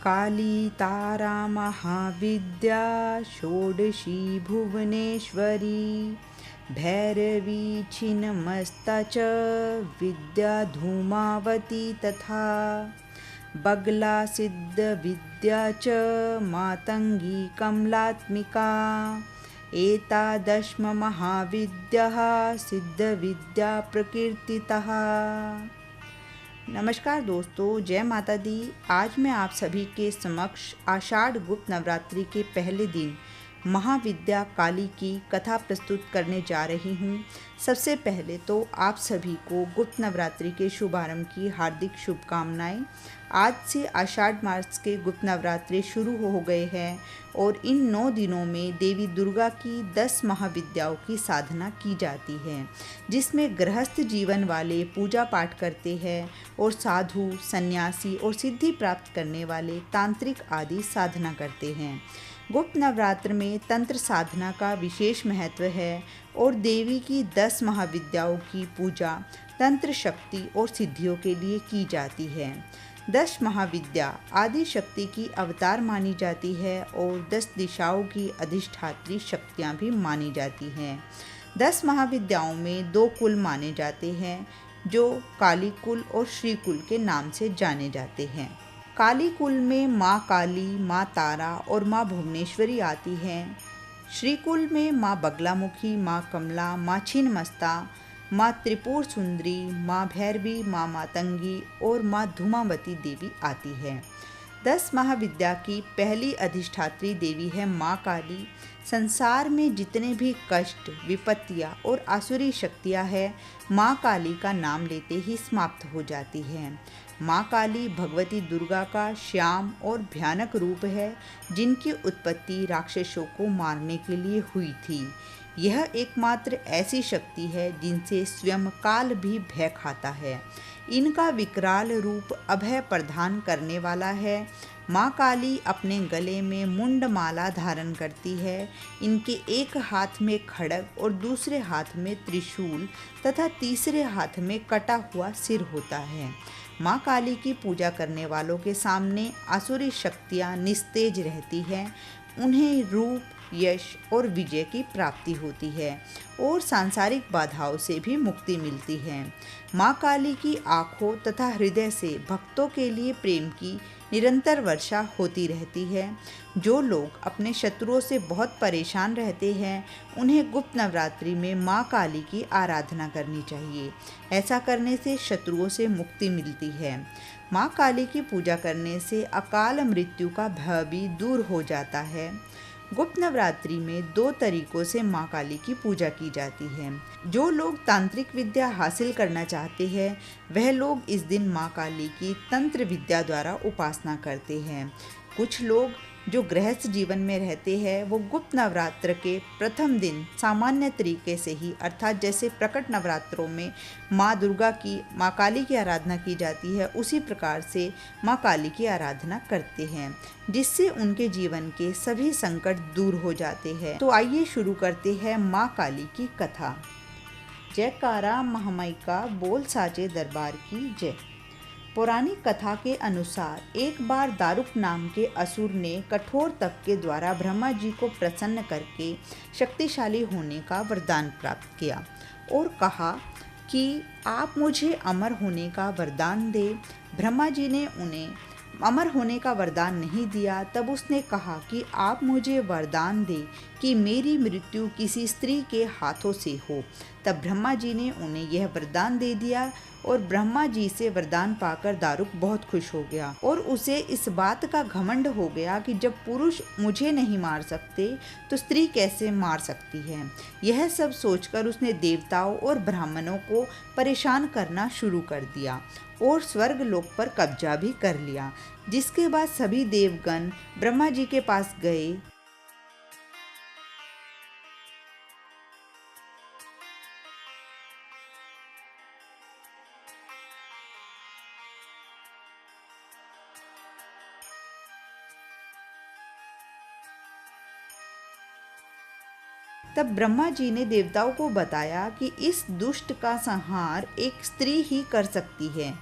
काली तारा महाविद्या षोडशी भुवनेश्वरी भैरवी छिन्नमस्ता च विद्या धूमावती तथा बगला सिद्ध विद्या च मातंगी कमलात्मिका एतादश महाविद्याः सिद्धविद्या प्रकीर्तितः। नमस्कार दोस्तों, जय माता दी। आज मैं आप सभी के समक्ष आषाढ़ गुप्त नवरात्रि के पहले दिन महाविद्या काली की कथा प्रस्तुत करने जा रही हूँ। सबसे पहले तो आप सभी को गुप्त नवरात्रि के शुभारंभ की हार्दिक शुभकामनाएं। आज से आषाढ़ मास के गुप्त नवरात्रि शुरू हो गए हैं और इन 9 दिनों में देवी दुर्गा की 10 महाविद्याओं की साधना की जाती है, जिसमें गृहस्थ जीवन वाले पूजा पाठ करते हैं और साधु, सन्यासी और सिद्धि प्राप्त करने वाले तांत्रिक आदि साधना करते हैं। गुप्त नवरात्र में तंत्र साधना का विशेष महत्व है और देवी की 10 महाविद्याओं की पूजा तंत्र शक्ति और सिद्धियों के लिए की जाती है। 10 महाविद्या आदि शक्ति की अवतार मानी जाती है और 10 दिशाओं की अधिष्ठात्री शक्तियाँ भी मानी जाती हैं। 10 महाविद्याओं में 2 कुल माने जाते हैं, जो काली कुल और श्री कुल के नाम से जाने जाते हैं। काली कुल में माँ काली, माँ तारा और माँ भुवनेश्वरी आती हैं। श्री कुल में माँ बगलामुखी, माँ कमला, माँ छिन्नमस्ता, माँ त्रिपुर सुंदरी, माँ भैरवी, माँ मातंगी और माँ धूमावती देवी आती है। 10 महाविद्या की पहली अधिष्ठात्री देवी है माँ काली। संसार में जितने भी कष्ट, विपत्तियाँ और आसुरी शक्तियाँ हैं, माँ काली का नाम लेते ही समाप्त हो जाती हैं। माँ काली भगवती दुर्गा का श्याम और भयानक रूप है, जिनकी उत्पत्ति राक्षसों को मारने के लिए हुई थी। यह एकमात्र ऐसी शक्ति है जिनसे स्वयं काल भी भय खाता है। इनका विकराल रूप अभय प्रदान करने वाला है। माँ काली अपने गले में मुंड माला धारण करती है। इनके एक हाथ में खड्ग और दूसरे हाथ में त्रिशूल तथा तीसरे हाथ में कटा हुआ सिर होता है। माँ काली की पूजा करने वालों के सामने आसुरी शक्तियाँ निस्तेज रहती हैं। उन्हें रूप, यश और विजय की प्राप्ति होती है और सांसारिक बाधाओं से भी मुक्ति मिलती है। माँ काली की आँखों तथा हृदय से भक्तों के लिए प्रेम की निरंतर वर्षा होती रहती है। जो लोग अपने शत्रुओं से बहुत परेशान रहते हैं, उन्हें गुप्त नवरात्रि में माँ काली की आराधना करनी चाहिए। ऐसा करने से शत्रुओं से मुक्ति मिलती है। माँ काली की पूजा करने से अकाल मृत्यु का भय भी दूर हो जाता है। गुप्त नवरात्रि में 2 तरीकों से माँ काली की पूजा की जाती है। जो लोग तांत्रिक विद्या हासिल करना चाहते हैं, वह लोग इस दिन माँ काली की तंत्र विद्या द्वारा उपासना करते हैं। कुछ लोग जो गृहस्थ जीवन में रहते हैं, वो गुप्त नवरात्र के प्रथम दिन सामान्य तरीके से ही, अर्थात जैसे प्रकट नवरात्रों में माँ दुर्गा की, माँ काली की आराधना की जाती है, उसी प्रकार से माँ काली की आराधना करते हैं, जिससे उनके जीवन के सभी संकट दूर हो जाते हैं। तो आइए शुरू करते हैं माँ काली की कथा। जयकारा महामायिका बोल साचे दरबार की जय। पौराणिक कथा के अनुसार एक बार दारुक नाम के असुर ने कठोर तप के द्वारा ब्रह्मा जी को प्रसन्न करके शक्तिशाली होने का वरदान प्राप्त किया और कहा कि आप मुझे अमर होने का वरदान दे। ब्रह्मा जी ने उन्हें अमर होने का वरदान नहीं दिया। तब उसने कहा कि आप मुझे वरदान दे कि मेरी मृत्यु किसी स्त्री के हाथों से हो। तब ब्रह्मा जी ने उन्हें यह वरदान दे दिया और ब्रह्मा जी से वरदान पाकर दारुक बहुत खुश हो गया और उसे इस बात का घमंड हो गया कि जब पुरुष मुझे नहीं मार सकते तो स्त्री कैसे मार सकती है। यह सब सोचकर उसने देवताओं और ब्राह्मणों को परेशान करना शुरू कर दिया और स्वर्ग लोक पर कब्जा भी कर लिया। जिसके बाद सभी देवगण ब्रह्मा जी के पास गए। तब ब्रह्मा जी ने देवताओं को बताया कि इस दुष्ट का संहार एक स्त्री ही कर सकती है।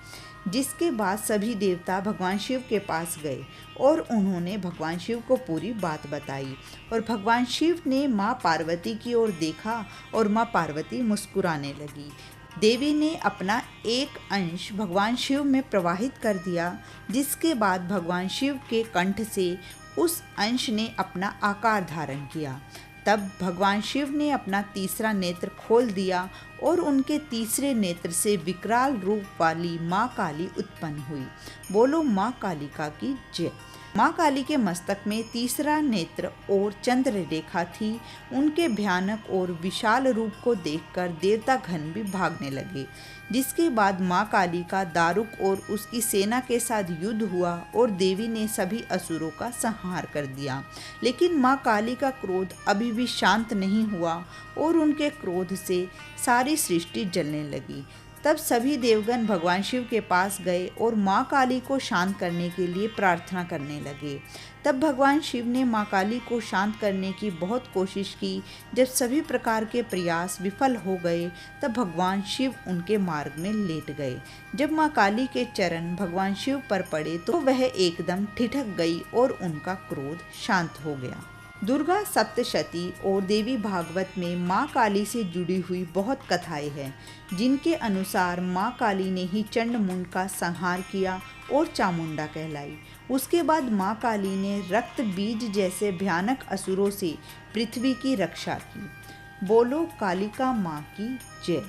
जिसके बाद सभी देवता भगवान शिव के पास गए और उन्होंने भगवान शिव को पूरी बात बताई। और भगवान शिव ने माँ पार्वती की ओर देखा और माँ पार्वती मुस्कुराने लगी। देवी ने अपना एक अंश भगवान शिव में प्रवाहित कर दिया, जिसके बाद भगवान शिव के कंठ से उस अंश ने अपना आकार धारण किया। तब भगवान शिव ने अपना तीसरा नेत्र खोल दिया और उनके तीसरे नेत्र से विकराल रूप वाली माँ काली उत्पन्न हुई। बोलो माँ कालिका की जय। माँ काली के मस्तक में तीसरा नेत्र और चंद्र रेखा थी। उनके भयानक और विशाल रूप को देखकर देवतागण भी भागने लगे। जिसके बाद माँ काली का दारुक और उसकी सेना के साथ युद्ध हुआ और देवी ने सभी असुरों का संहार कर दिया। लेकिन माँ काली का क्रोध अभी भी शांत नहीं हुआ और उनके क्रोध से सारी सृष्टि जलने लगी। तब सभी देवगण भगवान शिव के पास गए और माँ काली को शांत करने के लिए प्रार्थना करने लगे। तब भगवान शिव ने माँ काली को शांत करने की बहुत कोशिश की। जब सभी प्रकार के प्रयास विफल हो गए तब भगवान शिव उनके मार्ग में लेट गए। जब माँ काली के चरण भगवान शिव पर पड़े तो वह एकदम ठिठक गई और उनका क्रोध शांत हो गया। दुर्गा सप्तशती और देवी भागवत में माँ काली से जुड़ी हुई बहुत कथाएं हैं, जिनके अनुसार माँ काली ने ही चंडमुंड का संहार किया और चामुंडा कहलाई। उसके बाद माँ काली ने रक्त बीज जैसे भयानक असुरों से पृथ्वी की रक्षा की। बोलो कालिका माँ की जय।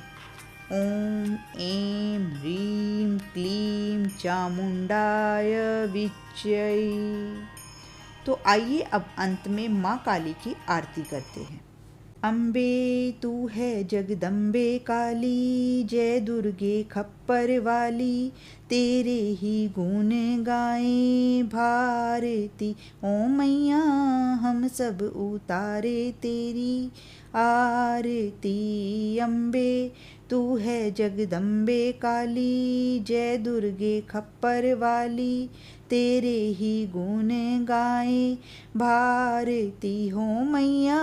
ओम ऐं ह्रीं क्लीं चामुंडाय विच्चै। तो आइए अब अंत में माँ काली की आरती करते हैं। अम्बे तू है जगदम्बे काली, जय दुर्गे खप्पर वाली, तेरे ही गुण गाएं भारती। ओ मैया हम सब उतारे तेरी आरती। अम्बे तू है जगदम्बे काली, जय दुर्गे खप्पर वाली, तेरे ही गुण गाएं भारती। हो मैया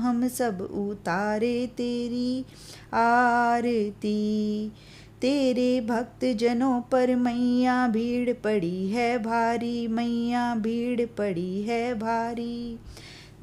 हम सब उतारे तेरी आरती। तेरे भक्त जनों पर मैया भीड़ पड़ी है भारी, मैया भीड़ पड़ी है भारी।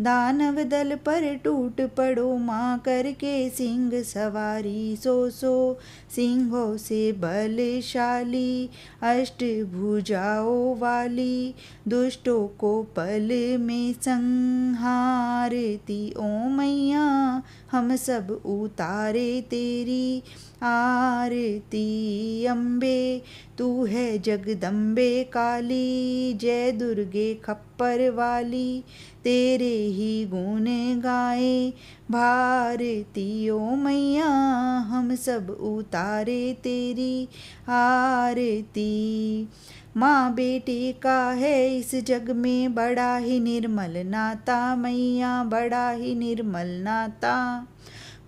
दानव दल पर टूट पड़ो माँ करके सिंह सवारी। सो सिंहों से बलशाली, अष्टभुजाओं वाली, दुष्टों को पल में संहारती। ओ मैया हम सब उतारे तेरी आरती। अम्बे तू है जगदम्बे काली, जय दुर्गे खप्पर वाली, तेरे ही गुण गाए भारती। ओ मैया हम सब उतारे तेरी आरती। माँ बेटे का है इस जग में बड़ा ही निर्मल नाता, मैया बड़ा ही निर्मल नाता।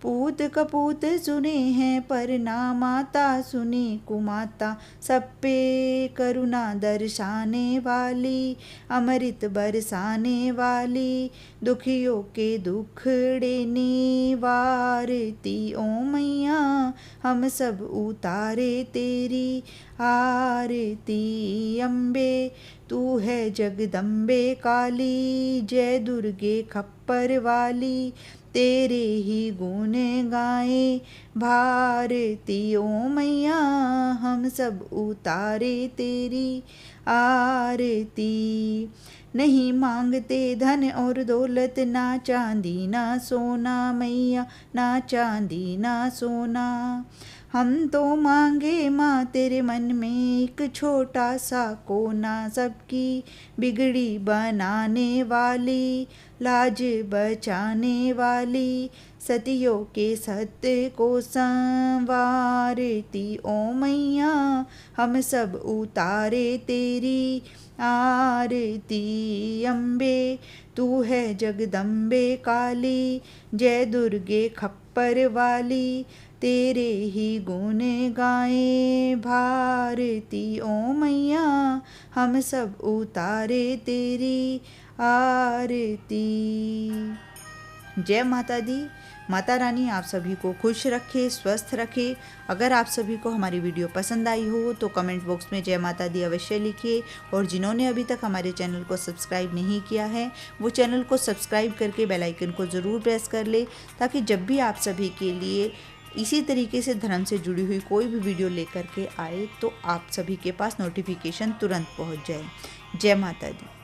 पूत कपूत सुने हैं पर ना माता सुने कुमाता। सब पे करुणा दर्शाने वाली, अमृत बरसाने वाली, दुखियों के दुख देने वारती। ओ मैया हम सब उतारे तेरी आरती। अम्बे तू है जगदम्बे काली, जय दुर्गे खप्पर वाली, तेरे ही गुण गाए भारती। ओ मैया हम सब उतारे तेरी आरती। नहीं मांगते धन और दौलत, ना चांदी ना सोना, मैया ना चांदी ना सोना। हम तो मांगे माँ तेरे मन में एक छोटा सा कोना, सबकी बिगड़ी बनाने वाली, लाज बचाने वाली, सतियों के सत्य को संवारती। ओ मैया हम सब उतारे तेरी आरती। अम्बे तू है जगदम्बे काली, जय दुर्गे खप्पर वाली, तेरे ही गुण गाए भारती। ओ मैया हम सब उतारे तेरी आरती। जय माता दी। माता रानी आप सभी को खुश रखे, स्वस्थ रखे। अगर आप सभी को हमारी वीडियो पसंद आई हो तो कमेंट बॉक्स में जय माता दी अवश्य लिखिए, और जिन्होंने अभी तक हमारे चैनल को सब्सक्राइब नहीं किया है वो चैनल को सब्सक्राइब करके बेल आइकन को ज़रूर प्रेस कर ले, ताकि जब भी आप सभी के लिए इसी तरीके से धर्म से जुड़ी हुई कोई भी वीडियो लेकर के आए तो आप सभी के पास नोटिफिकेशन तुरंत पहुंच जाए। जय माता दी।